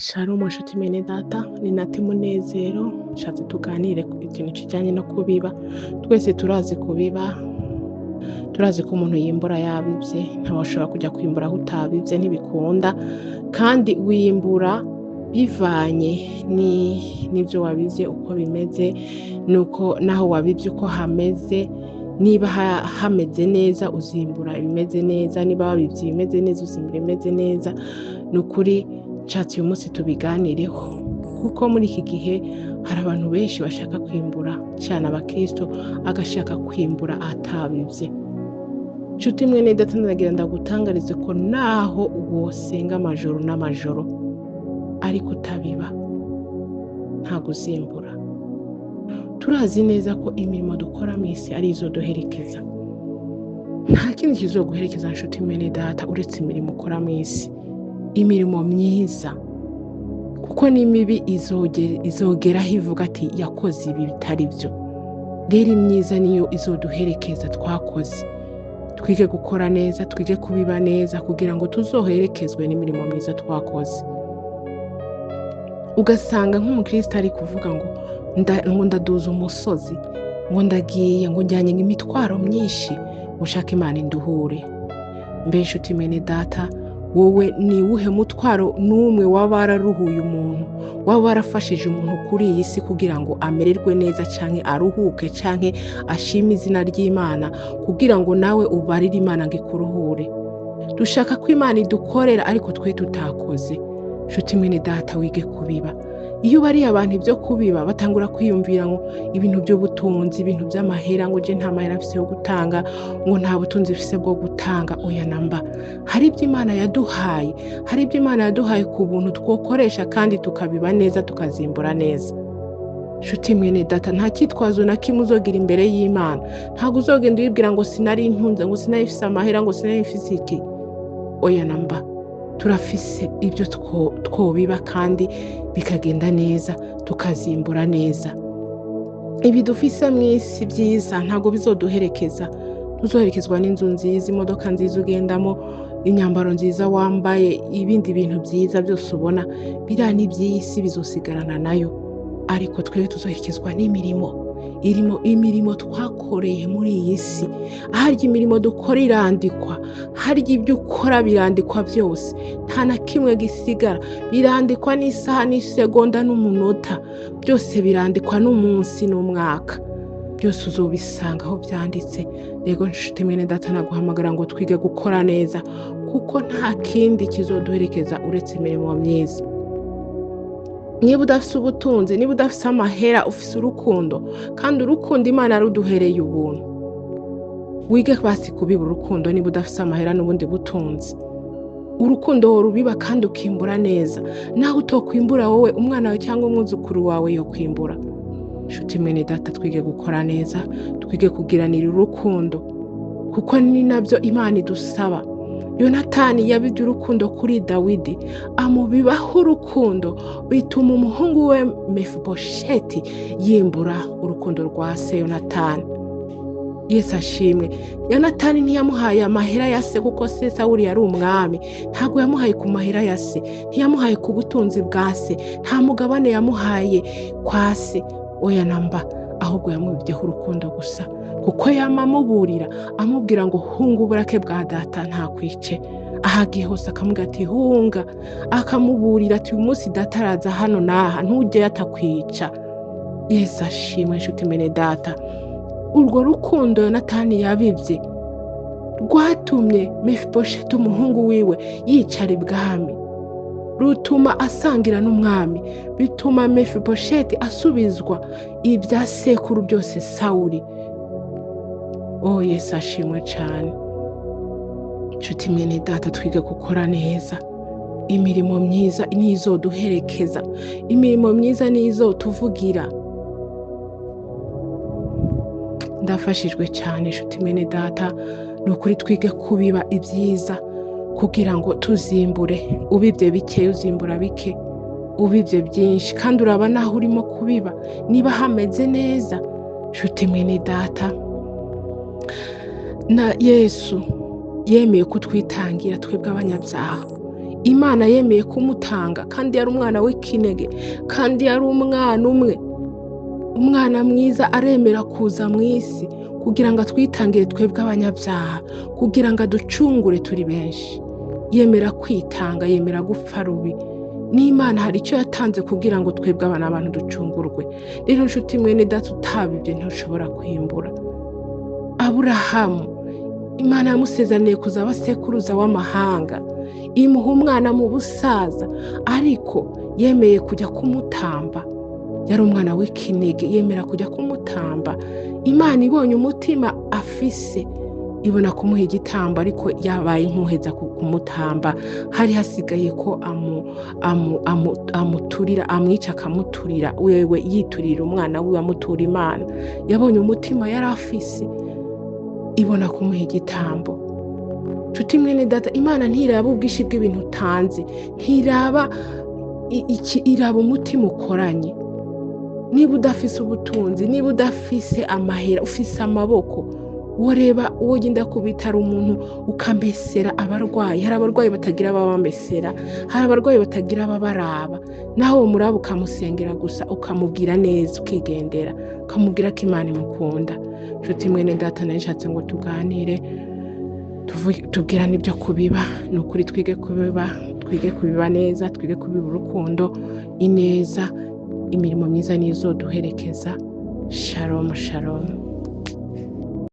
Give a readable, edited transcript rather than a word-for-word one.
Shalom nshuti mene data, ni Nati Munezero. Nshatse tuganire ku ikintu kijyanye no kubiba. Twese turazi kubiba, turazi ko umuntu yimbura yabibye, ntawashobora kujya kwimbura aho utabibye, ntibikunda. Kandi wimbura bivanye n'ibyo wabibye uko bimeze, nuko naho wabibye uko hameze. Niba hameze neza uzimbura ibimeze neza, niba wabibye ibimeze neza uzimbura ibimeze neza. Ni ukuri nshatse uyu munsi tubiganireho, kuko muri iki gihe hari abantu benshi bashaka kwimbura, cyane abakristo, agashaka kwimbura atabibye. Nshuti mwene data, ndagira ndagutangarize ko naho wosenga amajoro n'amajoro ariko utabiba ntabwo uzimbura. Turazi neza ko imirimo dukora mu isi ari izo duherekeza. Nta kindi kizoguherekeza nshuti mwene data uretse imirimo ukora mu isi, imirimo myiza, kuko n'imibi izogeraho ivuga ati yakoze ibi bitari byo. Rero imyiza niyo izoduherekeza. Twakoze, twige gukora neza, twige kubiba neza, kugira ngo tuzoherekezwe n'imirimo myiza twakoze. Ugasanga nk'umukristo ari kuvuga ngo ndaduza umusozi, ngo ndagiye, ngo njyanye imitwaro myinshi, ushaka Imana induhure. Mbe nshuti mwene data, wowe ni uwuhe mutwaro n'umwe waba wararuhuye umuntu, waba warafashije umuntu kuri iyi si kugira ngo amererwe neza, canke aruhuke, canke ashime izina ry'Imana, kugira ngo nawe ubarire Imana ngo ikuruhure? Dushaka ko Imana idukorera ariko twe tutakoze. Nshuti mwene data, wige kubiba. Iyo bariye abantu ibyo kubiba, batangura kwiyumvira ngo ibintu by'ubutunzi, ibintu by'amahera, ngo je nta mahera afise yo gutanga, ngo nta butunzi afise bwo gutanga. Oya namba, hari ibyo Imana yaduhaye, hari ibyo Imana yaduhaye ku buntu twokoresha, kandi tukabiba neza, tukazimbura neza. Nshuti mwene data, nta cyitwazo na kimwe uzogira imbere y'Imana. Ntabwo uzogenda uyibwira ngo sinari ntunze, ngo sinari mfise amahera, ngo sinari mfise iki. Oya namba, turafise ibyo twobiba kandi bikagenda neza, tukazimbura neza. Ibi dufise mu isi byiza ntabwo bizoduherekeza. Tuzoherekezwa n'inzu nziza, imodoka nziza ugendamo, imyambaro nziza wambaye, ibindi bintu byiza byose ubona, biriya ni iby'isi, bizosigarana nayo. Ariko twebwe tuzoherekezwa n'imirimo, imirimo twakoreye muri iyi si. Harya imirimo dukora irandikwa, harya ibyo ukora birandikwa byose, nta na kimwe gisigara. Birandikwa n'isaha n'isegonda n'umunota, byose birandikwa n'umunsi n'umwaka, byose uzobisanga aho byanditse. Rego nshuti mwene data, naguhamagara ngo twige gukora neza, kuko nta kindi kizoduherekeza uretse imirimo myiza. Niba udafise ubutunzi, niba udafise amahera, ufise urukundo, kandi urukundo Imana yaruduhereye ubuntu. Wige basi kubiba urukundo. Niba udafise amahera n'ubundi butunzi, urukundo worubiba kandi ukimbura neza. Naho utokwimbura wowe, umwana wawe cyangwa umwuzukuru wawe yo kwimbura. Nshuti mwene data, twige gukora neza, twige kugiranira urukundo, kuko ni nabyo Imana idusaba. Yonatani yabibye urukundo kuri Dawidi, amubibaho urukundo, bituma umuhungu we Mefibosheti yimbura urukundo rwa se Yonatani. Yesu ashimwe. Yonatani ntiyamuhaye amahera ya se, kuko se Sawuli yari umwami. Ntabwo yamuhaye ku mahera ya se, ntiyamuhaye ku butunzi bwa se, nta mugabane yamuhaye kwa se. Oya namba, ahubwo yamubibyeho urukundo gusa, kuko yamamuburira, amubwira ngo hunga uburake bwa data ntakwice. Ahagiye hose akamubwira ati hunga, akamuburira ati uyu munsi data araza hano naha, ntujye atakwica. Yesu ashimwe. Nshuti mwene data, urwo rukundo Yonatani yabibye rwatumye Mefibosheti umuhungu wiwe yicara ibwami, rutuma asangira n'umwami, bituma Mefibosheti asubizwa ibya sekuru byose Sawuli. Oh, Yesu ashimwe cyane. Nshuti mwene data, twige gukora neza. Imirimo myiza nizo duherekeza, imirimo myiza nizo tuvugira. Ndafashijwe cyane nshuti mwene data, ni ukuri twige kubiba ibyiza kugira ngo tuzimbure. Ubibye bike uzimbura bike, ubibye byinshi kandi uraba naho urimo kubiba niba hameze neza. Nshuti mwene data, na Yesu yemeye kutwitangira twebwe abanyabyaha. Imana yemeye kumutanga kandi yari umwana w'ikinege, kandi yari umwana umwe, umwana mwiza, aremera kuza mu isi kugira ngo atwitangire twebwe abanyabyaha, kugira ngo aducungure turi benshi. Yemera kwitanga, yemera gupfa rubi. N'Imana hari icyo yatanze kugira ngo twebwe abana abantu ducungurwe. Rero nshuti mwene data, utabibye ntushobora kwimbura. Aburahamu, Imana yamusezeraniye kuzaba sekuruza w'amahanga, imuha umwana mu busaza, ariko yemeye kujya kumutamba. Yari umwana w'ikinege, yemera kujya kumutamba. Imana ibonye umutima afise, ibona kumuha igitambo, ariko yabaye nk'uheza kumutamba. Hari hasigaye ko amuturira, amwica akamuturira, wewe yiturira umwana wiwe amutura Imana. Yabonye umutima yari afise, ibona kumuha igitambo. Nshuti mwene data, Imana ntiraba ubwinshi bw'ibintu utanze, ntiraba iraba umutima ukoranye. Niba udafise ubutunzi, niba udafise amahera, ufise amaboko, woreba uwo ugenda ku bitaro umuntu ukamesera abarwayi. Hari abarwayi batagira ababamesera, hari abarwayi batagira ababaraba. Naho umuraba ukamusengera gusa, ukamubwira neza, ukigendera, ukamubwira ko Imana imukunda. Nshuti mwene data, nashatse ngo tuganire, tubwirane ibyo kubiba. Ni ukuri twige kubiba neza, twige kubiba urukundo, ineza, imirimo myiza nizo duherekeza. Shalom, shalom.